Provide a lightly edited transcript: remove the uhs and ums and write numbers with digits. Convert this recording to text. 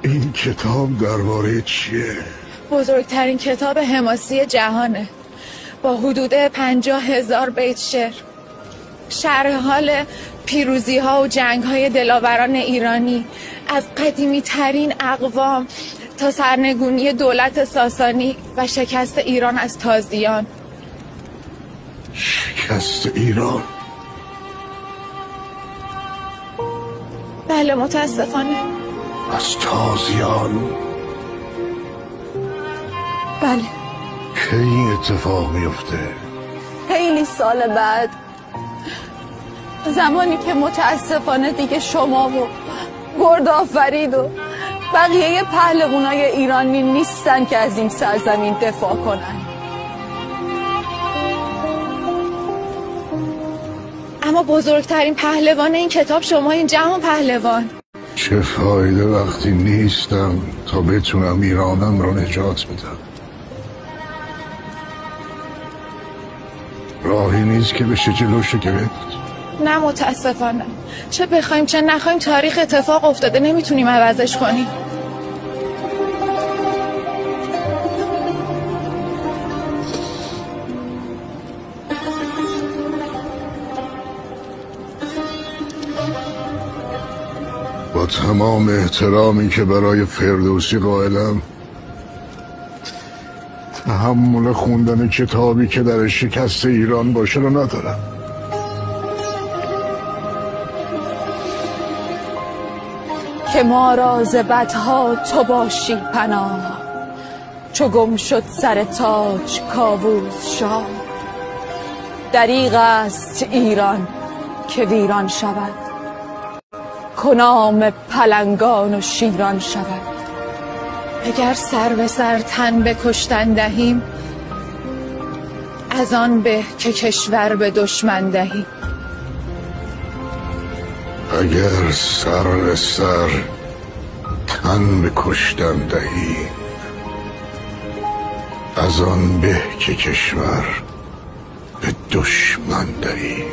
این کتاب درباره چیه؟ بزرگترین کتاب حماسی جهانه، با حدود 50,000 بیت شعر، شرح حال پیروزی ها و جنگ های دلاوران ایرانی از قدیمی ترین اقوام تا سرنگونی دولت ساسانی و شکست ایران از تازیان. شکست ایران؟ بله متاسفانه. از تازیان؟ بله. کی این اتفاق میفته؟ خیلی سال بعد، زمانی که متاسفانه دیگه شما و گردآفرید و بقیه پهلوانای ایرانی نیستن که از این سرزمین دفاع کنن. اما بزرگترین پهلوان این کتاب شما این جهان پهلوان. چه فایده وقتی نیستم تا بتونم ایرانم رو نجات بدم؟ راهی نیست که بشه جلوشو گرفت؟ نه متاسفانه، چه بخوایم چه نخوایم تاریخ اتفاق افتاده، نمیتونیم عوضش کنیم. با تمام احترامی که برای فردوسی قائلم، تحمل خوندن کتابی که در شکست ایران باشه رو ندارم. که ما را ز بدها تو باشی پناه، چو گم شد سر تاج کاووس شاه. دریغ است ایران که ویران شود، کنام پلنگان و شیران شود. اگر سر به سر تن به کشتن دهیم، از آن به که کشور به دشمن دهیم. اگر سر به سر تن به کشتن دهیم، از آن به که کشور به دشمن دهیم.